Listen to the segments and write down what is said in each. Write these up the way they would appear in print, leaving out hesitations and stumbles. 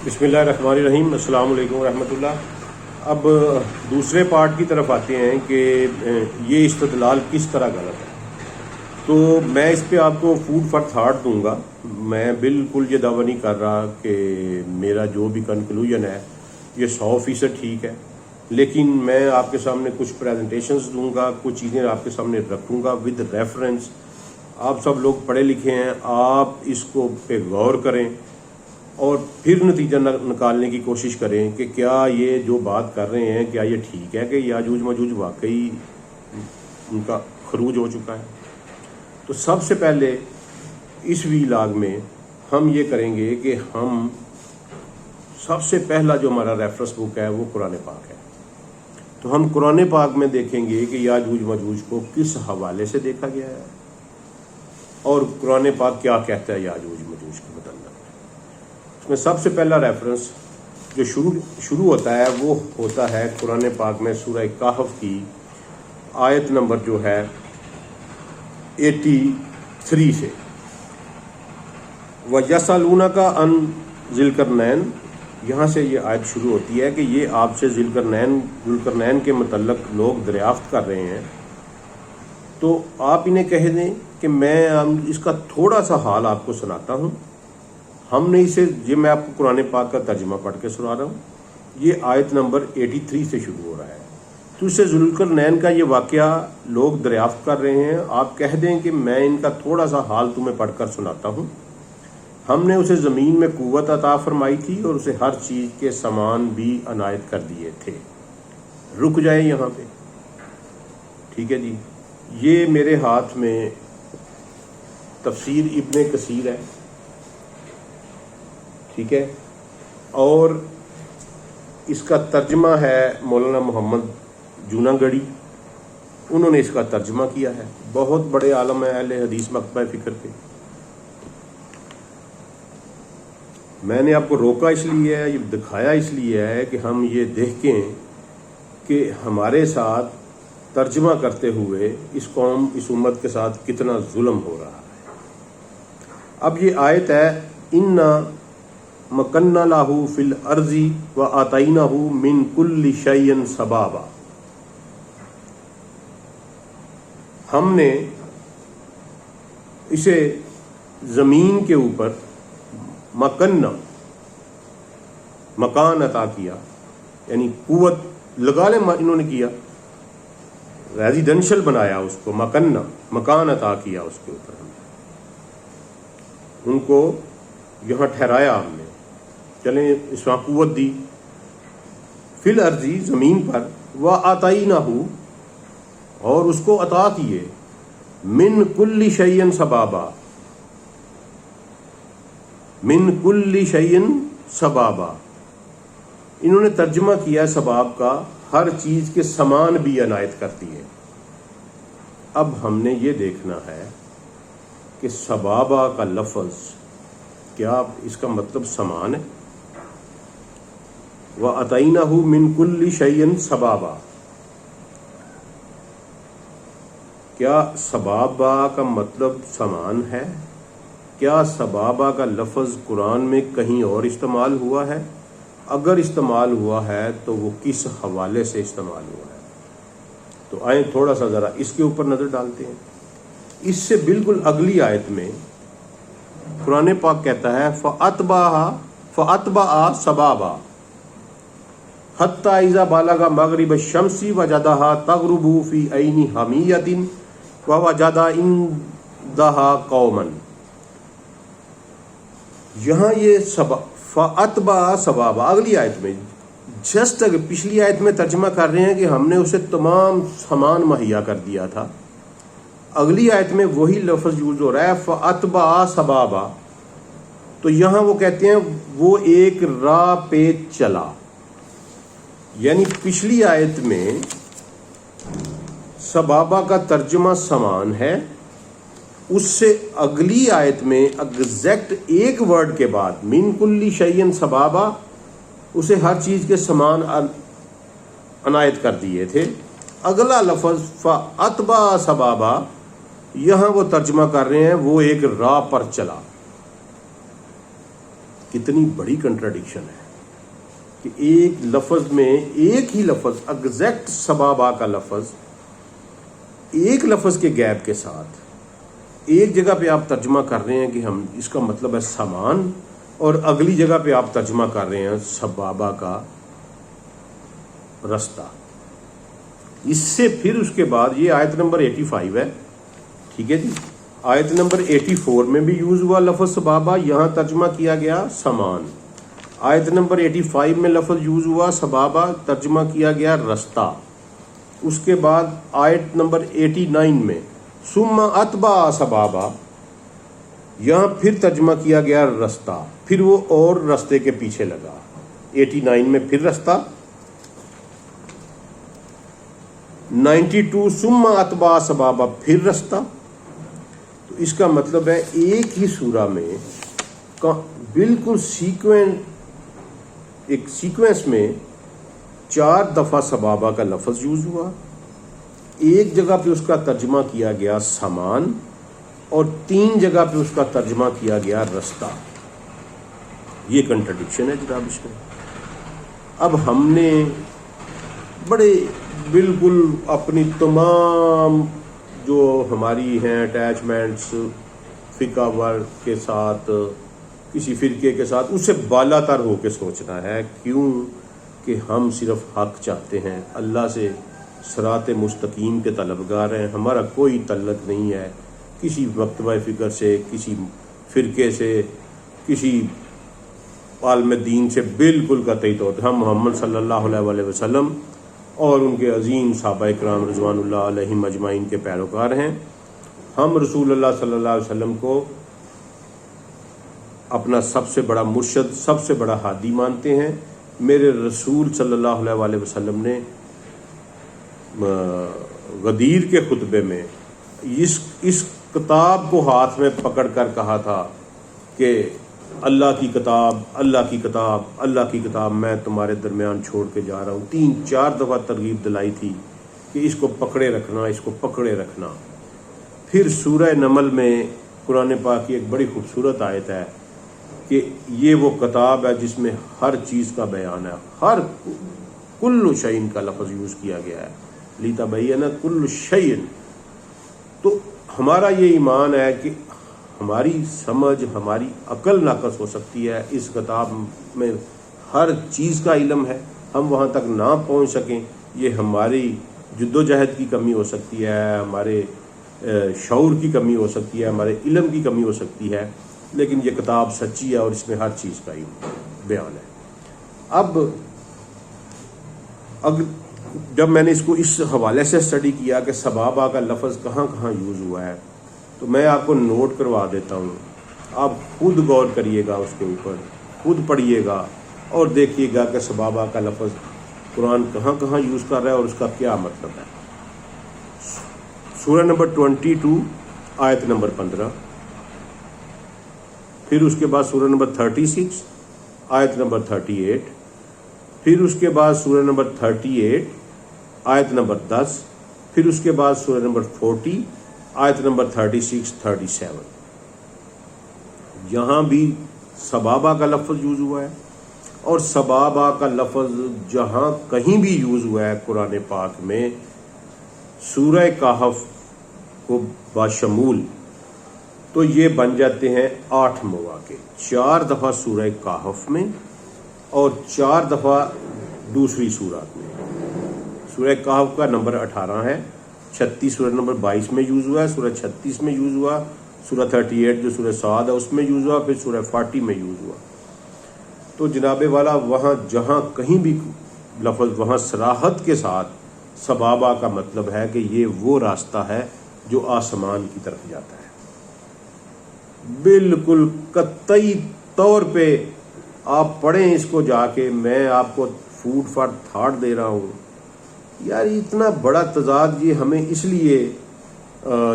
بسم اللہ الرحمن الرحیم، السلام علیکم ورحمۃ اللہ۔ اب دوسرے پارٹ کی طرف آتے ہیں کہ یہ استدلال کس طرح غلط ہے۔ تو میں اس پہ آپ کو فوڈ فار تھاٹ دوں گا۔ میں بالکل یہ دعویٰ نہیں کر رہا کہ میرا جو بھی کنکلوژن ہے یہ 100% ٹھیک ہے، لیکن میں آپ کے سامنے کچھ پریزنٹیشنز دوں گا، کچھ چیزیں آپ کے سامنے رکھوں گا ود ریفرنس۔ آپ سب لوگ پڑھے لکھے ہیں، آپ اس کو پہ غور کریں اور پھر نتیجہ نکالنے کی کوشش کریں کہ کیا یہ جو بات کر رہے ہیں کیا یہ ٹھیک ہے کہ یاجوج ماجوج واقعی ان کا خروج ہو چکا ہے۔ تو سب سے پہلے اس ویلاگ میں ہم یہ کریں گے کہ ہم سب سے پہلا جو ہمارا ریفرنس بک ہے وہ قرآن پاک ہے۔ تو ہم قرآن پاک میں دیکھیں گے کہ یاجوج ماجوج کو کس حوالے سے دیکھا گیا ہے اور قرآن پاک کیا کہتا ہے یاجوج ماجوج کے متعلق۔ اس میں سب سے پہلا ریفرنس جو شروع ہوتا ہے وہ ہوتا ہے قرآن پاک میں سورہ کہف کی آیت نمبر جو ہے 83 سے۔ وَيَسْأَلُونَكَ عَنْ ذِي الْقَرْنَيْنِ، یہاں سے یہ آیت شروع ہوتی ہے کہ یہ آپ سے ذی القرنین کے متعلق لوگ دریافت کر رہے ہیں، تو آپ انہیں کہہ دیں کہ میں اس کا تھوڑا سا حال آپ کو سناتا ہوں۔ ہم نے میں آپ کو قرآن پاک کا ترجمہ پڑھ کے سنا رہا ہوں۔ یہ آیت نمبر 83 سے شروع ہو رہا ہے۔ تو اسے ذی القرنین کا یہ واقعہ لوگ دریافت کر رہے ہیں، آپ کہہ دیں کہ میں ان کا تھوڑا سا حال تمہیں پڑھ کر سناتا ہوں۔ ہم نے اسے زمین میں قوت عطا فرمائی تھی اور اسے ہر چیز کے سامان بھی عنایت کر دیے تھے۔ رک جائیں یہاں پہ، ٹھیک ہے جی۔ یہ میرے ہاتھ میں تفسیر ابن کثیر ہے، ٹھیک ہے، اور اس کا ترجمہ ہے مولانا محمد جوناگڑھی، انہوں نے اس کا ترجمہ کیا ہے۔ بہت بڑے عالم ہیں اہل حدیث مکتبہ فکر کے۔ میں نے آپ کو روکا اس لیے ہے، یہ دکھایا اس لیے ہے کہ ہم یہ دیکھیں کہ ہمارے ساتھ ترجمہ کرتے ہوئے اس قوم اس امت کے ساتھ کتنا ظلم ہو رہا ہے۔ اب یہ آیت ہے اِنَّا مَكَنَّا لَهُ فِي الْأَرْضِ وَآتَيْنَاهُ مِنْ كُلِّ شَيْءٍ سَبَابًا۔ ہم نے اسے زمین کے اوپر مکنہ مکان عطا کیا، یعنی قوت لگا لیں انہوں نے کیا، ریزیڈینشل بنایا اس کو، مکنہ مکان عطا کیا اس کے اوپر، ہم نے ان کو یہاں ٹھہرایا، ہم نے چلیں اس میں قوت دی، فی الارض زمین پر، وآتیناہ اور اس کو عطا کیے، من کل شیء سبابا، من کل شیء سبابا، انہوں نے ترجمہ کیا سباب کا ہر چیز کے سامان بھی عنایت کرتی ہے۔ اب ہم نے یہ دیکھنا ہے کہ سبابا کا لفظ کیا اس کا مطلب سامان ہے؟ وَأَتَيْنَاهُ مِنْ كُلِّ شَيْءٍ سَبَابًا، کیا سبابا کا مطلب سامان ہے؟ کیا سبابا کا لفظ قرآن میں کہیں اور استعمال ہوا ہے؟ اگر استعمال ہوا ہے تو وہ کس حوالے سے استعمال ہوا ہے؟ تو آئیں تھوڑا سا ذرا اس کے اوپر نظر ڈالتے ہیں۔ اس سے بالکل اگلی آیت میں قرآن پاک کہتا ہے فَأَتْبَعَ سَبَابًا حَتَّى إِذَا بَلَغَ مَغْرِبَ الشَّمْسِ وَجَدَهَا تَغْرُبُ فِي عَيْنِ حَمِيَّةٍ وَوَجَدَ عِندَهَا قَوْمًا۔ یہاں یہ فَأَتْبَعَ سَبَابًا اگلی آیت میں جسٹ پچھلی آیت میں ترجمہ کر رہے ہیں کہ ہم نے اسے تمام سامان مہیا کر دیا تھا، اگلی آیت میں وہی لفظ یوز ہو رہا ہے فَأَتْبَعَ سَبَابًا، تو یہاں وہ کہتے ہیں وہ ایک راہ پہ چلا، یعنی پچھلی آیت میں سبابا کا ترجمہ سامان ہے، اس سے اگلی آیت میں ایگزیکٹ ایک ورڈ کے بعد من کل شیء سبابا، اسے ہر چیز کے سامان عنایت کر دیے تھے۔ اگلا لفظ فَأَتْبَعَ سَبَابًا، یہاں وہ ترجمہ کر رہے ہیں وہ ایک راہ پر چلا۔ کتنی بڑی کنٹراڈکشن ہے کہ ایک لفظ میں ایک ہی لفظ ایگزیکٹ سبابا کا لفظ ایک لفظ کے گیپ کے ساتھ ایک جگہ پہ آپ ترجمہ کر رہے ہیں کہ ہم اس کا مطلب ہے سامان، اور اگلی جگہ پہ آپ ترجمہ کر رہے ہیں سبابا کا رستہ۔ اس سے پھر اس کے بعد یہ آیت نمبر 85 ہے، ٹھیک ہے جی، آیت نمبر 84 میں بھی یوز ہوا لفظ سبابا، یہاں ترجمہ کیا گیا سامان۔ آیت نمبر 85 میں لفظ یوز ہوا سبابا، ترجمہ کیا گیا رستہ۔ اس کے بعد آیت نمبر 89 میں ثم اتبع سبابا، یہاں پھر ترجمہ کیا گیا رستہ، پھر وہ اور رستے کے پیچھے لگا۔ 89 میں پھر رستہ، 92 ثم اتبع سبابا پھر رستہ۔ تو اس کا مطلب ہے ایک ہی سورہ میں بالکل ایک سیکوینس میں 4 دفعہ سبابا کا لفظ یوز ہوا، ایک جگہ پہ اس کا ترجمہ کیا گیا سامان، اور 3 جگہ پہ اس کا ترجمہ کیا گیا رستہ۔ یہ کنٹرڈکشن ہے جناب اس میں۔ اب ہم نے بڑے بالکل اپنی تمام جو ہماری ہیں اٹیچمنٹس فقہ ورک کے ساتھ، کسی فرقے کے ساتھ، اس سے بالا تر ہو کے سوچنا ہے، کیوں کہ ہم صرف حق چاہتے ہیں، اللہ سے صراط مستقیم کے طلبگار ہیں، ہمارا کوئی تعلق نہیں ہے کسی مکتبہ فکر سے، کسی فرقے سے، کسی عالم دین سے، بالکل قطعی طور پہ ہم محمد صلی اللہ علیہ وسلم اور ان کے عظیم صحابہ کرام رضوان اللہ علیہم اجمعین کے پیروکار ہیں۔ ہم رسول اللہ صلی اللہ علیہ وسلم کو اپنا سب سے بڑا مرشد، سب سے بڑا ہادی مانتے ہیں۔ میرے رسول صلی اللہ علیہ وسلم نے غدیر کے خطبے میں اس کتاب کو ہاتھ میں پکڑ کر کہا تھا کہ اللہ کی کتاب، اللہ کی کتاب، اللہ کی کتاب میں تمہارے درمیان چھوڑ کے جا رہا ہوں۔ 3-4 دفعہ ترغیب دلائی تھی کہ اس کو پکڑے رکھنا، اس کو پکڑے رکھنا۔ پھر سورہ نمل میں قرآن پاک کی ایک بڑی خوبصورت آیت ہے کہ یہ وہ کتاب ہے جس میں ہر چیز کا بیان ہے، ہر کل شیء کا لفظ یوز کیا گیا ہے، لِتَبَيَّنَ كُلُّ شَيْءٍ۔ تو ہمارا یہ ایمان ہے کہ ہماری سمجھ، ہماری عقل ناقص ہو سکتی ہے، اس کتاب میں ہر چیز کا علم ہے، ہم وہاں تک نہ پہنچ سکیں، یہ ہماری جدوجہد کی کمی ہو سکتی ہے، ہمارے شعور کی کمی ہو سکتی ہے، ہمارے علم کی کمی ہو سکتی ہے، لیکن یہ کتاب سچی ہے اور اس میں ہر چیز کا بیان ہے۔ اب جب میں نے اس کو اس حوالے سے اسٹڈی کیا کہ سبابا کا لفظ کہاں کہاں یوز ہوا ہے، تو میں آپ کو نوٹ کروا دیتا ہوں، آپ خود غور کریے گا، اس کے اوپر خود پڑھیے گا اور دیکھیے گا کہ سبابا کا لفظ قرآن کہاں کہاں یوز کر رہا ہے اور اس کا کیا مطلب ہے۔ سورہ نمبر 22 آیت نمبر 15، پھر اس کے بعد سورہ نمبر 36 آیت نمبر 38، پھر اس کے بعد سورہ نمبر 38 آیت نمبر 10، پھر اس کے بعد سورہ نمبر 40 آیت نمبر 36-37۔ یہاں بھی سبابا کا لفظ یوز ہوا ہے، اور سبابا کا لفظ جہاں کہیں بھی یوز ہوا ہے قرآن پاک میں سورہ کہف کو باشمول، تو یہ بن جاتے ہیں 8 مواقع، 4 دفعہ سورہ کہف میں اور 4 دفعہ دوسری سورات میں۔ سورہ کہف کا نمبر 18 ہے، 36 سورہ نمبر 22 میں یوز ہوا ہے، سورہ 36 میں یوز ہوا، سورہ 38 جو سورہ صاد ہے اس میں یوز ہوا، پھر سورہ 40 میں یوز ہوا۔ تو جناب والا وہاں جہاں کہیں بھی لفظ، وہاں صراحت کے ساتھ سبابا کا مطلب ہے کہ یہ وہ راستہ ہے جو آسمان کی طرف جاتا ہے، بالکل قطعی طور پہ۔ آپ پڑھیں اس کو جا کے، میں آپ کو فوڈ فار تھاٹ دے رہا ہوں۔ یار اتنا بڑا تضاد یہ ہمیں اس لیے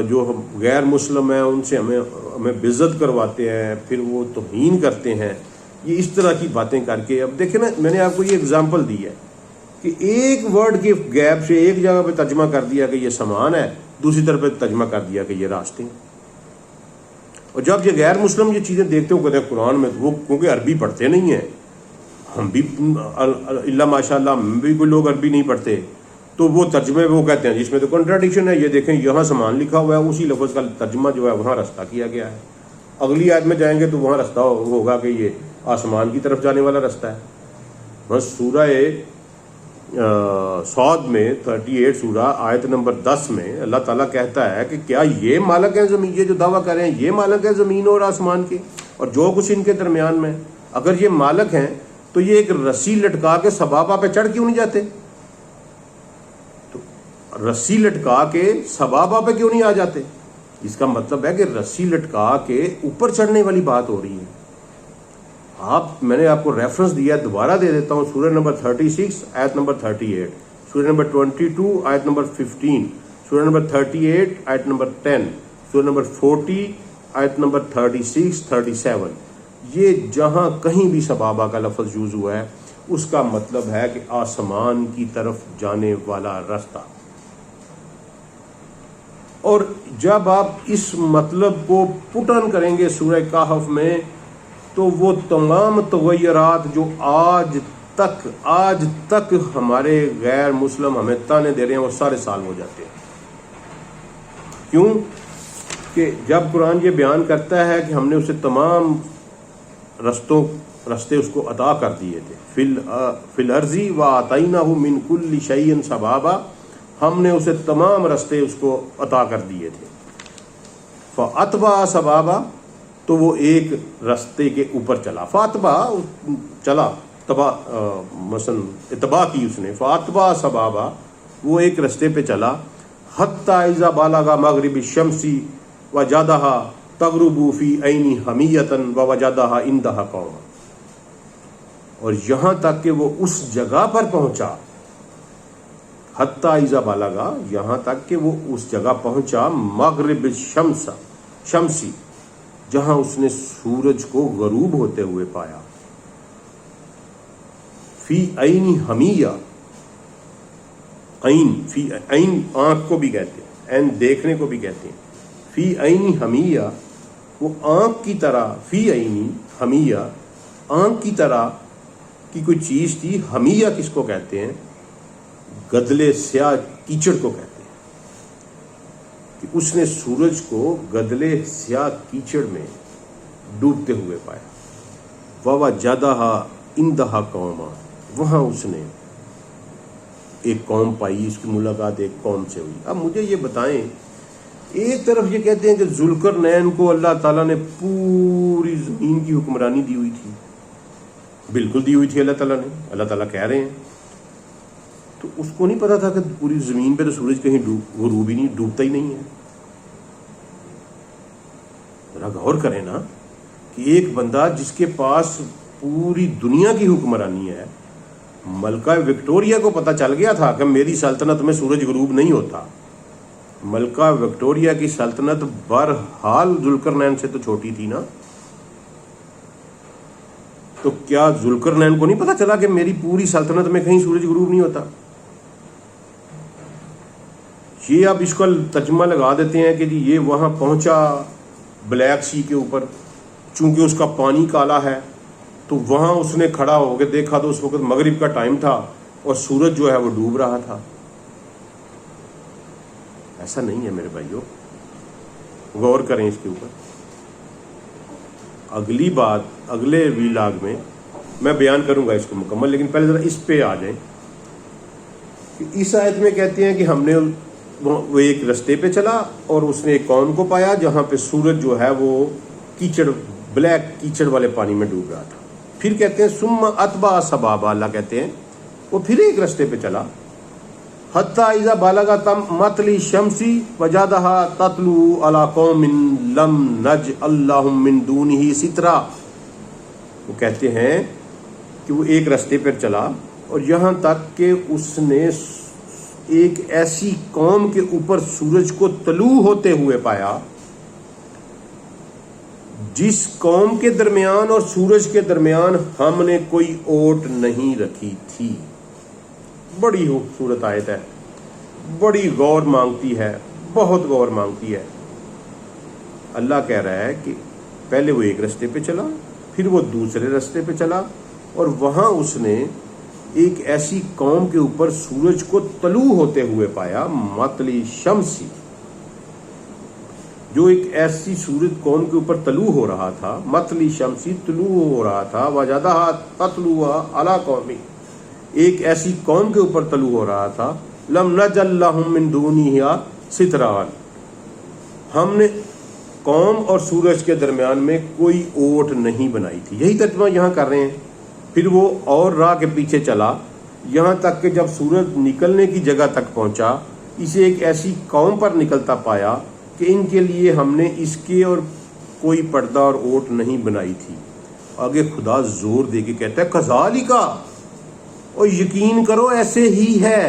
جو غیر مسلم ہیں ان سے ہمیں بےعزت کرواتے ہیں، پھر وہ توہین کرتے ہیں، یہ اس طرح کی باتیں کر کے۔ اب دیکھیں نا، میں نے آپ کو یہ اگزامپل دی ہے کہ ایک ورڈ کے گیپ سے ایک جگہ پہ ترجمہ کر دیا کہ یہ سامان ہے، دوسری طرف پہ ترجمہ کر دیا کہ یہ راستے ہیں، اور جب یہ غیر مسلم یہ چیزیں دیکھتے ہو کہتے ہیں قرآن میں، وہ کیونکہ عربی پڑھتے نہیں ہیں، ہم بھی اللہ ماشاء اللہ ہم بھی کوئی لوگ عربی نہیں پڑھتے، تو وہ ترجمے وہ کہتے ہیں جس میں تو کنٹراڈکشن ہے، یہ دیکھیں یہاں سامان لکھا ہوا ہے، اسی لفظ کا ترجمہ جو ہے وہاں رستہ کیا گیا ہے، اگلی آیت میں جائیں گے تو وہاں رستہ ہوگا کہ یہ آسمان کی طرف جانے والا رستہ ہے۔ بس سورہ صاد میں 38 سورہ آیت نمبر 10 میں اللہ تعالیٰ کہتا ہے کہ کیا یہ مالک ہیں زمین، یہ جو دعویٰ کر رہے ہیں یہ مالک ہیں زمین اور آسمان کے اور جو کچھ ان کے درمیان میں، اگر یہ مالک ہیں تو یہ ایک رسی لٹکا کے سبابہ پہ چڑھ کیوں نہیں جاتے؟ تو رسی لٹکا کے سبابہ پہ کیوں نہیں آ جاتے؟ اس کا مطلب ہے کہ رسی لٹکا کے اوپر چڑھنے والی بات ہو رہی ہے۔ میں نے آپ کو ریفرنس دیا، دوبارہ دے دیتا ہوں، سورہ نمبر 36 آیت نمبر 38، سورہ نمبر 22 آیت نمبر 15، سورہ نمبر 38 آیت نمبر 10، سورہ نمبر 40 آیت نمبر 36 37۔ یہ جہاں کہیں بھی سبابہ کا لفظ یوز ہوا ہے اس کا مطلب ہے کہ آسمان کی طرف جانے والا رستہ۔ اور جب آپ اس مطلب کو پٹ آن کریں گے سورہ کہف میں تو وہ تمام تغیرات جو آج تک ہمارے غیر مسلم ہمیں تانے دے رہے ہیں وہ سارے سال ہو جاتے ہیں۔ کیوں کہ جب قرآن یہ بیان کرتا ہے کہ ہم نے اسے تمام رستے اس کو عطا کر دیے تھے، فی الارض وآتیناہ من کل شیء سبابا، ہم نے اسے تمام رستے اس کو عطا کر دیے تھے، فاتبع سبابا، تو وہ ایک رستے کے اوپر چلا، فاتبع چلا، مثلا اتباع کی اس نے، فاتبع سبابا، وہ ایک رستے پہ چلا، حتی اذا بلغ مغرب الشمس وجدها تغرب فی عین حمیۃ ووجدها عندها قوما، اور یہاں تک کہ وہ اس جگہ پر پہنچا، حتی اذا بلغ، یہاں تک کہ وہ اس جگہ پہنچا، مغرب شمسی، جہاں اس نے سورج کو غروب ہوتے ہوئے پایا، فی عین حمیہ، عین آنکھ کو بھی کہتے ہیں، عین دیکھنے کو بھی کہتے ہیں، فی عین حمیہ، وہ آنکھ کی طرح، فی عین حمیہ، آنکھ کی طرح کی کوئی چیز تھی۔ حمیہ کس کو کہتے ہیں؟ گدلے سیاہ کیچڑ کو کہتے ہیں، کہ اس نے سورج کو گدلے سیاہ کیچڑ میں ڈوبتے ہوئے پایا، وَوَجَدَهَا عِندَهَا قَوْمًا، وہاں اس نے ایک قوم پائی، اس کی ملاقات ایک قوم سے ہوئی۔ اب مجھے یہ بتائیں، ایک طرف یہ کہتے ہیں کہ ذوالقرنین کو اللہ تعالیٰ نے پوری زمین کی حکمرانی دی ہوئی تھی، بالکل دی ہوئی تھی اللہ تعالیٰ نے، اللہ تعالیٰ کہہ رہے ہیں، تو اس کو نہیں پتا تھا کہ پوری زمین پہ تو سورج کہیں غروب ہی نہیں، ڈوبتا ہی نہیں ہے؟ ذرا غور کریں نا کہ ایک بندہ جس کے پاس پوری دنیا کی حکمرانی ہے، ملکہ وکٹوریہ کو پتہ چل گیا تھا کہ میری سلطنت میں سورج غروب نہیں ہوتا، ملکہ وکٹوریہ کی سلطنت بہرحال ذوالقرنین سے تو چھوٹی تھی نا، تو کیا ذوالقرنین کو نہیں پتہ چلا کہ میری پوری سلطنت میں کہیں سورج غروب نہیں ہوتا؟ یہ اب اس کا ترجمہ لگا دیتے ہیں کہ جی یہ وہاں پہنچا بلیک سی کے اوپر، چونکہ اس کا پانی کالا ہے تو وہاں اس نے کھڑا ہو کے دیکھا تو اس وقت مغرب کا ٹائم تھا اور سورج جو ہے وہ ڈوب رہا تھا۔ ایسا نہیں ہے میرے بھائیوں، غور کریں اس کے اوپر۔ اگلی بات اگلے ویلاگ میں بیان کروں گا اس کو مکمل، لیکن پہلے ذرا اس پہ آ جائیں کہ اس آیت میں کہتے ہیں کہ ہم نے وہ ایک رستے پہ چلا اور اس نے ایک قوم کو پایا جہاں پہ سورج جو ہے وہ کیچڑ، بلیک کیچڑ والے پانی میں ڈوب رہا تھا۔ پھر کہتے ہیں ثم اتبع سبابا، اللہ کہتے ہیں وہ پھر ایک رستے پہ چلا، حتی اذا بلغ مطلع الشمس وجدها تطلع على قوم لم نجعل لهم من دونه سترا، وہ کہتے ہیں کہ وہ ایک رستے پر چلا اور یہاں تک کہ اس نے ایک ایسی قوم کے اوپر سورج کو طلوع ہوتے ہوئے پایا جس قوم کے درمیان اور سورج کے درمیان ہم نے کوئی اوٹ نہیں رکھی تھی۔ بڑی خوبصورت آیت ہے، بڑی غور مانگتی ہے، بہت غور مانگتی ہے۔ اللہ کہہ رہا ہے کہ پہلے وہ ایک رستے پہ چلا، پھر وہ دوسرے رستے پہ چلا، اور وہاں اس نے ایک ایسی قوم کے اوپر سورج کو طلوع ہوتے ہوئے پایا، مطلع شمسی، جو ایک ایسی سورج قوم کے اوپر طلوع ہو رہا تھا، مطلع شمسی طلوع ہو رہا تھا، وجدہا تطلع علی قومی، ایک ایسی قوم کے اوپر طلوع ہو رہا تھا، لم نجعل لہم من دونہا سترا، ہم نے قوم اور سورج کے درمیان میں کوئی اوٹ نہیں بنائی تھی. یہی ترجمہ یہاں کر رہے ہیں. پھر وہ اور راہ کے پیچھے چلا یہاں تک کہ جب سورج نکلنے کی جگہ تک پہنچا، اسے ایک ایسی قوم پر نکلتا پایا کہ ان کے لیے ہم نے اس کے اور کوئی پردہ اور اوٹ نہیں بنائی تھی. آگے خدا زور دے کے کہتا ہے کذالک، اور یقین کرو ایسے ہی ہے.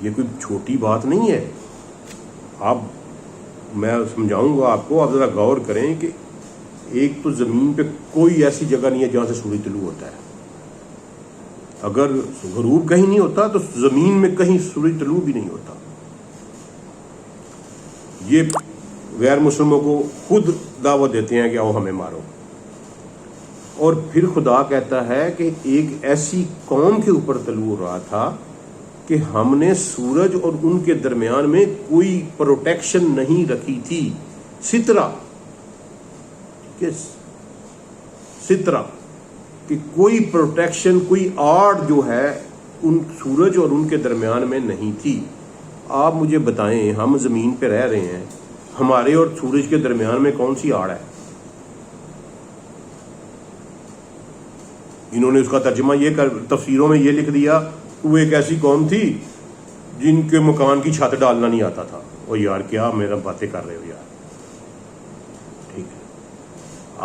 یہ کوئی چھوٹی بات نہیں ہے. آپ میں سمجھاؤں گا آپ کو، آپ ذرا غور کریں کہ ایک تو زمین پہ کوئی ایسی جگہ نہیں ہے جہاں سے سورج طلوع ہوتا ہے. اگر غروب کہیں نہیں ہوتا تو زمین میں کہیں سورج طلوع بھی نہیں ہوتا. یہ غیر مسلموں کو خود دعوت دیتے ہیں کہ آؤ ہمیں مارو. اور پھر خدا کہتا ہے کہ ایک ایسی قوم کے اوپر طلوع ہو رہا تھا کہ ہم نے سورج اور ان کے درمیان میں کوئی پروٹیکشن نہیں رکھی تھی. سترہ، سترہ کہ کوئی پروٹیکشن، کوئی آڑ جو ہے ان سورج اور ان کے درمیان میں نہیں تھی. آپ مجھے بتائیں، ہم زمین پہ رہ رہے ہیں، ہمارے اور سورج کے درمیان میں کون سی آڑ ہے؟ انہوں نے اس کا ترجمہ یہ تفسیروں میں یہ لکھ دیا کہ وہ ایک ایسی قوم تھی جن کے مکان کی چھت ڈالنا نہیں آتا تھا. او یار کیا میرا باتیں کر رہے ہو یار. ٹھیک ہے،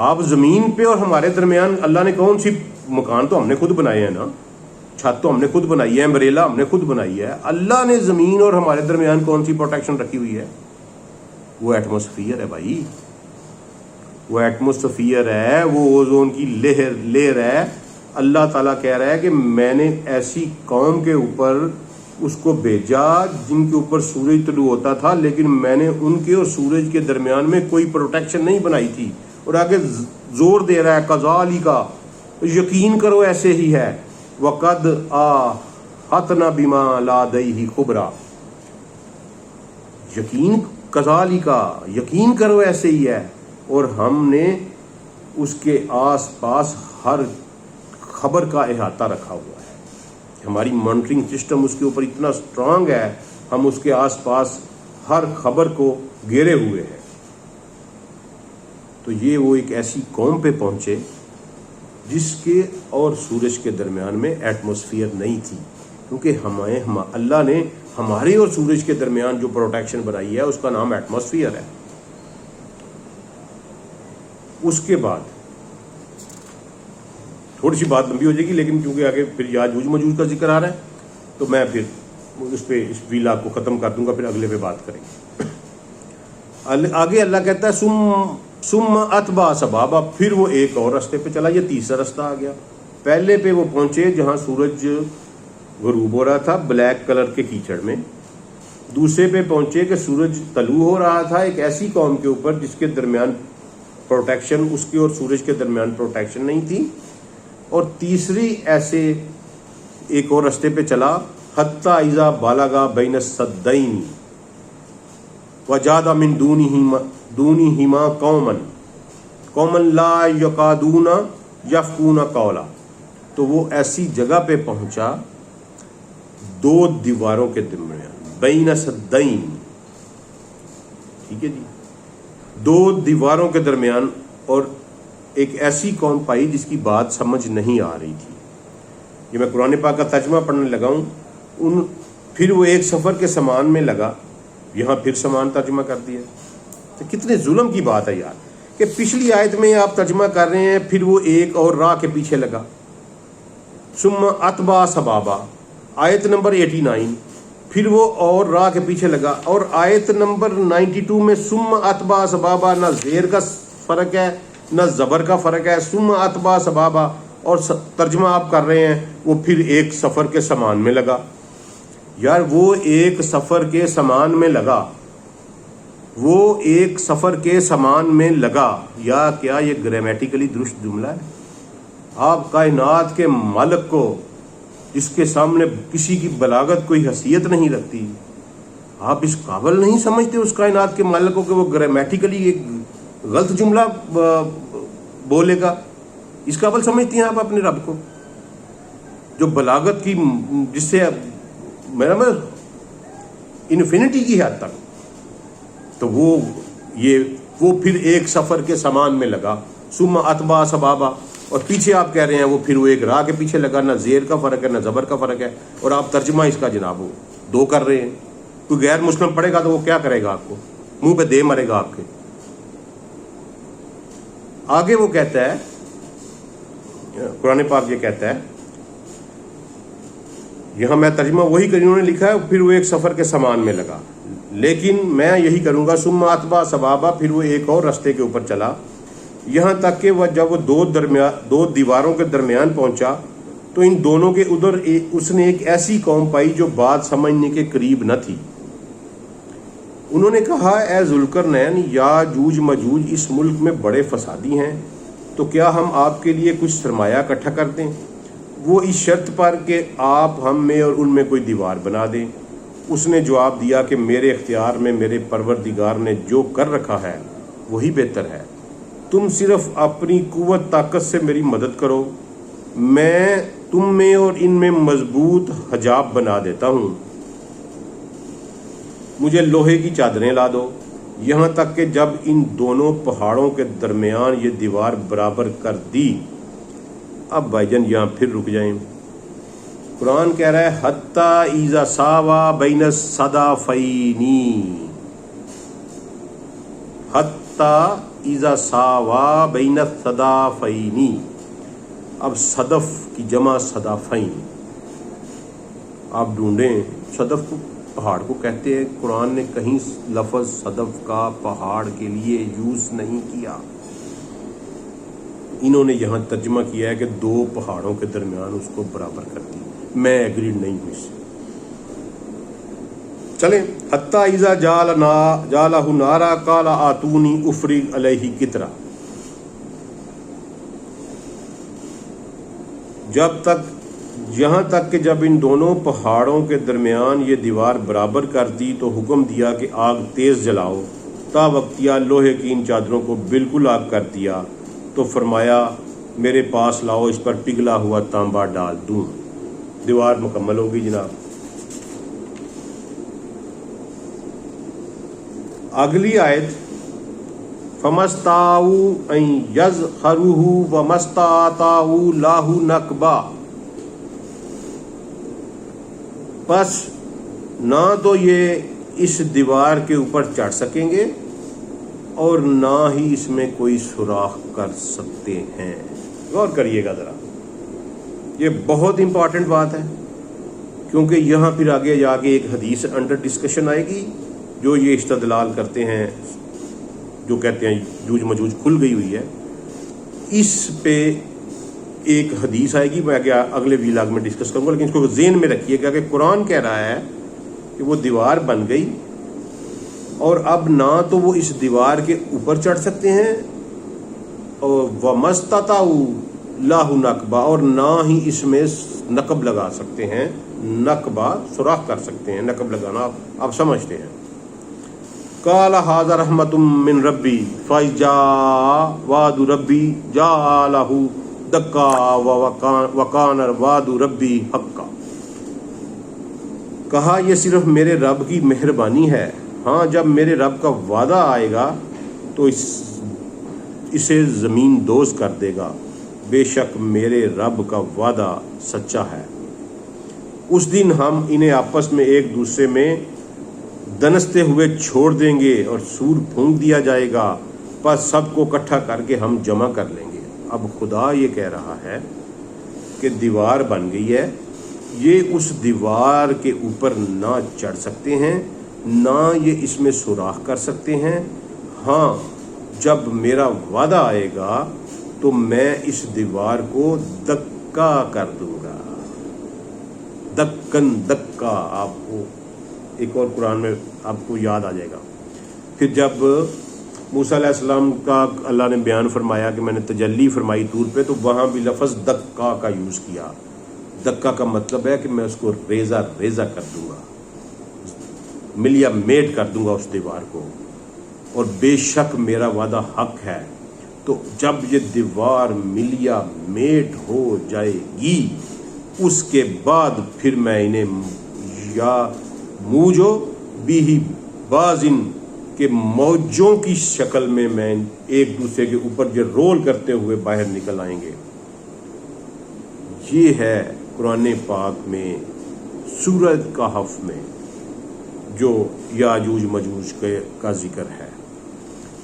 آپ زمین پہ اور ہمارے درمیان اللہ نے کون سی، مکان تو ہم نے خود بنائے ہیں نا، چھت تو ہم نے خود بنائی ہے، امبریلا ہم نے خود بنائی ہے. اللہ نے زمین اور ہمارے درمیان کون سی پروٹیکشن رکھی ہوئی ہے؟ وہ ایٹماسفیئر ہے بھائی، وہ ایٹماسفیئر ہے، وہ اوزون کی لیئر ہے. اللہ تعالیٰ کہہ رہا ہے کہ میں نے ایسی قوم کے اوپر اس کو بھیجا جن کے اوپر سورج طلوع ہوتا تھا، لیکن میں نے ان کے اور سورج کے درمیان میں کوئی پروٹیکشن نہیں بنائی تھی. اور آگے زور دے رہا ہے کذالک، یقین کرو ایسے ہی ہے. وقد احاطنا بما لدیہ خبرا، یقین کذالک، یقین کرو ایسے ہی ہے، اور ہم نے اس کے آس پاس ہر خبر کا احاطہ رکھا ہوا ہے. ہماری مانیٹرنگ سسٹم اس کے اوپر اتنا اسٹرانگ ہے، ہم اس کے آس پاس ہر خبر کو گھیرے ہوئے ہیں. تو یہ وہ ایک ایسی قوم پہ پہنچے جس کے اور سورج کے درمیان میں ایٹماسفیئر نہیں تھی، کیونکہ اللہ نے ہمارے اور سورج کے درمیان جو پروٹیکشن بنائی ہے اس کا نام ایٹماسفیئر ہے. اس کے بعد تھوڑی سی بات لمبی ہو جائے گی، لیکن کیونکہ آگے پھر یاجوج ماجوج کا ذکر آ رہا ہے تو میں پھر اس پہ اس ویلاگ کو ختم کر دوں گا، پھر اگلے پہ بات کریں گے. آگے اللہ کہتا ہے ثم اتبع سبابا، پھر وہ ایک اور رستے پہ چلا. یہ تیسرا رستہ آ گیا. پہلے پہ وہ پہنچے جہاں سورج غروب ہو رہا تھا بلیک کلر کے کیچڑ میں. دوسرے پہ پہنچے کہ سورج طلوع ہو رہا تھا ایک ایسی قوم کے اوپر جس کے درمیان پروٹیکشن، اس کے اور سورج کے درمیان پروٹیکشن نہیں تھی. اور تیسری ایسے ایک اور رستے پہ چلا حتی اذا بالغا بین السدین وجاد من دونہما قوما لا یکادون یفقہون قولا. تو وہ ایسی جگہ پہ پہنچا دو دیواروں کے درمیان، بین سدین، ٹھیک ہے جی، دو دیواروں کے درمیان، اور ایک ایسی قوم پائی جس کی بات سمجھ نہیں آ رہی تھی. یہ میں قرآن پاک کا ترجمہ پڑھنے لگا ہوں. پھر وہ ایک سفر کے سامان میں لگا، یہاں پھر سامان ترجمہ کر دیا. تو کتنے ظلم کی بات ہے یار، کہ پچھلی آیت میں آپ ترجمہ کر رہے ہیں پھر وہ ایک اور راہ کے پیچھے لگا. ثم اتبع سبابا، آیت نمبر 89، پھر وہ اور راہ کے پیچھے لگا. اور آیت نمبر 92 میں ثم اتبع سبابا، نہ زیر کا فرق ہے نہ زبر کا فرق ہے. ثم اتبع سبابا، اور ترجمہ آپ کر رہے ہیں وہ پھر ایک سفر کے سامان میں لگا. یار وہ ایک سفر کے سامان میں لگا، وہ ایک سفر کے سامان میں لگا، یا کیا یہ گرامیٹیکلی درست جملہ ہے؟ آپ کائنات کے مالک کو، جس کے سامنے کسی کی بلاغت کوئی حیثیت نہیں رکھتی، آپ اس قابل نہیں سمجھتے اس کائنات کے مالک کو کہ وہ گرامیٹیکلی ایک غلط جملہ بولے گا؟ اس قابل سمجھتی ہیں آپ اپنے رب کو جو بلاغت کی، جس سے میرا انفینٹی کی حد تک، تو وہ پھر ایک سفر کے سامان میں لگا، ثم اتبع سبابا، اور پیچھے آپ کہہ رہے ہیں وہ پھر وہ ایک راہ کے پیچھے لگا۔ نہ زیر کا فرق ہے نہ زبر کا فرق ہے، اور آپ ترجمہ اس کا جناب دو کر رہے ہیں۔ کوئی غیر مسلم پڑھے گا تو وہ کیا کرے گا؟ آپ کو منہ پہ دے مرے گا آپ کے۔ آگے وہ کہتا ہے، قرآن پاک یہ کہتا ہے، یہاں میں ترجمہ وہی کری، انہوں نے لکھا ہے پھر وہ ایک سفر کے سامان میں لگا، لیکن میں یہی کروں گا ثم اتبع سبابا، پھر وہ ایک اور راستے کے اوپر چلا، یہاں تک کہ جب وہ دو دیواروں کے درمیان پہنچا تو ان دونوں کے ادھر اس نے ایک ایسی قوم پائی جو بات سمجھنے کے قریب نہ تھی۔ انہوں نے کہا، اے ذوالقرنین، یاجوج ماجوج اس ملک میں بڑے فسادی ہیں، تو کیا ہم آپ کے لیے کچھ سرمایہ اکٹھا کر دیں؟ وہ اس شرط پر کہ آپ ہم میں اور ان میں کوئی دیوار بنا دیں۔ اس نے جواب دیا کہ میرے اختیار میں میرے پروردگار نے جو کر رکھا ہے وہی بہتر ہے، تم صرف اپنی قوت طاقت سے میری مدد کرو، میں تم میں اور ان میں مضبوط حجاب بنا دیتا ہوں۔ مجھے لوہے کی چادریں لا دو، یہاں تک کہ جب ان دونوں پہاڑوں کے درمیان یہ دیوار برابر کر دی۔ اب بھائی جان یہاں پھر رک جائیں، قرآن کہہ رہا ہے حتی اذا ساوا بین الصدفین، حتی اذا ساوا بین الصدفین۔ اب صدف کی جمع صدفین، آپ ڈھونڈیں صدف کو، پہاڑ کو کہتے ہیں، قرآن نے کہیں لفظ صدف کا پہاڑ کے لیے یوز نہیں کیا۔ انہوں نے یہاں ترجمہ کیا ہے کہ دو پہاڑوں کے درمیان اس کو برابر کر دی۔ میں ایگریڈ نہیں ہوں اس سے۔ چلیں، حتی اذا جعلہ نارا قال آتونی افرغ علیہ قطرہ، یہاں تک کہ جب ان دونوں پہاڑوں کے درمیان یہ دیوار برابر کر دی تو حکم دیا کہ آگ تیز جلاؤ، تا وقتیا لوہے کی ان چادروں کو بالکل آگ کر دیا، تو فرمایا میرے پاس لاؤ، اس پر پگھلا ہوا تانبا ڈال دوں۔ دیوار مکمل ہوگی جناب۔ اگلی آیت، فَمَسْتَطَاعُوا أَن يَظْهَرُوهُ وَمَا اسْتَطَاعُوا لَهُ نَقْبًا، پس نہ تو یہ اس دیوار کے اوپر چڑھ سکیں گے اور نہ ہی اس میں کوئی سوراخ کر سکتے ہیں۔ غور کریے گا ذرا، یہ بہت امپورٹنٹ بات ہے، کیونکہ یہاں پھر آگے جا کے ایک حدیث انڈر ڈسکشن آئے گی جو یہ استدلال کرتے ہیں، جو کہتے ہیں یوج مجوج کھل گئی ہوئی ہے۔ اس پہ ایک حدیث آئے گی، میں اگلے ویلاگ میں ڈسکس کروں گا، لیکن اس کو ذہن میں رکھیے گا کہ قرآن کہہ رہا ہے کہ وہ دیوار بن گئی اور اب نہ تو وہ اس دیوار کے اوپر چڑھ سکتے ہیں، اور وَمَا اسْتَطَاعُوا لَهُ نَقْبًا، اور نہ ہی اس میں نقب لگا سکتے ہیں۔ نقبہ سوراخ کر سکتے ہیں، نقب لگانا آپ سمجھتے ہیں۔ قَالَ هَٰذَا رَحْمَةٌ مِّن رَبِّي فَإِذَا جَاءَ وَعْدُ رَبِّي جَعَلَهُ دَكًّا وَكَانَ وَعْدُ رَبِّي حَقًّا۔ کہا یہ صرف میرے رب کی مہربانی ہے، ہاں جب میرے رب کا وعدہ آئے گا تو اسے زمین دوز کر دے گا، بے شک میرے رب کا وعدہ سچا ہے۔ اس دن ہم انہیں آپس میں ایک دوسرے میں دنستے ہوئے چھوڑ دیں گے اور سور پھونک دیا جائے گا، پس سب کو اکٹھا کر کے ہم جمع کر لیں گے۔ اب خدا یہ کہہ رہا ہے کہ دیوار بن گئی ہے، یہ اس دیوار کے اوپر نہ چڑھ سکتے ہیں، نہ یہ اس میں سوراخ کر سکتے ہیں، ہاں جب میرا وعدہ آئے گا تو میں اس دیوار کو دکا کر دوں گا۔ دکن دکا، آپ کو ایک اور قرآن میں آپ کو یاد آ جائے گا۔ پھر جب موسیٰ علیہ السلام کا اللہ نے بیان فرمایا کہ میں نے تجلی فرمائی طور پہ، تو وہاں بھی لفظ دکا کا یوز کیا۔ دکا کا مطلب ہے کہ میں اس کو ریزہ ریزہ کر دوں گا، ملیا میٹ کر دوں گا اس دیوار کو، اور بے شک میرا وعدہ حق ہے۔ تو جب یہ دیوار ملیا میٹ ہو جائے گی، اس کے بعد پھر میں انہیں یا موجو بھی بازن کے موجوں کی شکل میں ایک دوسرے کے اوپر جو رول کرتے ہوئے باہر نکل آئیں گے۔ یہ ہے قرآن پاک میں سورۃ کہف میں جو یاجوج مجوج کا ذکر ہے۔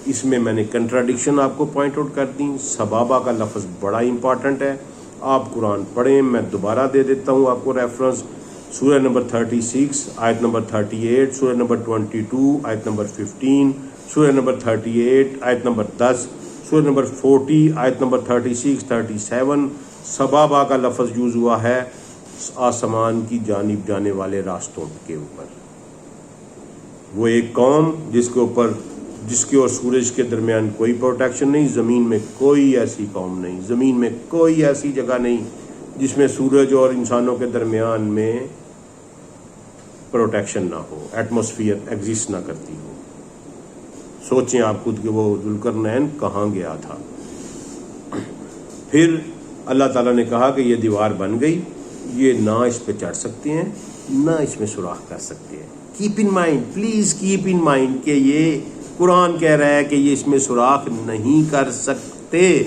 اس میں نے کنٹراڈکشن آپ کو پوائنٹ آؤٹ کر دی۔ سبابہ کا لفظ بڑا امپورٹنٹ ہے، آپ قرآن پڑھیں، میں دوبارہ دے دیتا ہوں آپ کو ریفرنس۔ سورہ نمبر 36 آیت نمبر 38، سورہ نمبر 22 آیت نمبر 15، سورہ نمبر 38 آیت نمبر 10، سورہ نمبر 40 آیت نمبر 36 37۔ سبابہ کا لفظ یوز ہوا ہے آسمان کی جانب جانے والے راستوں کے اوپر۔ وہ ایک قوم جس کے اور سورج کے درمیان کوئی پروٹیکشن نہیں، زمین میں کوئی ایسی قوم نہیں، زمین میں کوئی ایسی جگہ نہیں جس میں سورج اور انسانوں کے درمیان میں پروٹیکشن نہ ہو، ایٹماسفیئر ایگزسٹ نہ کرتی ہو۔ سوچیں آپ خود کہ وہ ذوالقرنین کہاں گیا تھا۔ پھر اللہ تعالیٰ نے کہا کہ یہ دیوار بن گئی، یہ نہ اس پہ چڑھ سکتے ہیں نہ اس میں سوراخ کر سکتے ہیں۔ Keep in mind, please keep in mind کہ یہ قرآن کہہ رہا ہے کہ یہ اس میں سوراخ نہیں کر سکتے۔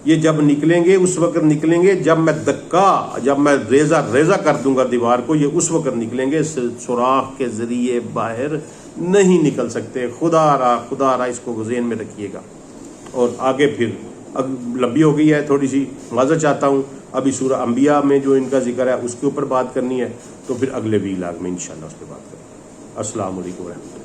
یہ جب نکلیں گے اس وقت نکلیں گے جب میں ریزہ ریزہ کر دوں گا دیوار کو، یہ اس وقت نکلیں گے، سوراخ کے ذریعے باہر نہیں نکل سکتے۔ خدا را اس کو ذہن میں رکھیے گا۔ اور آگے پھر اب لمبی ہو گئی ہے، تھوڑی سی معذرت چاہتا ہوں، ابھی سورہ انبیاء میں جو ان کا ذکر ہے اس کے اوپر بات کرنی ہے، تو پھر اگلے ویلاگ میں انشاءاللہ اس پہ بات کریں گے۔ السلام علیکم ورحمۃ اللہ۔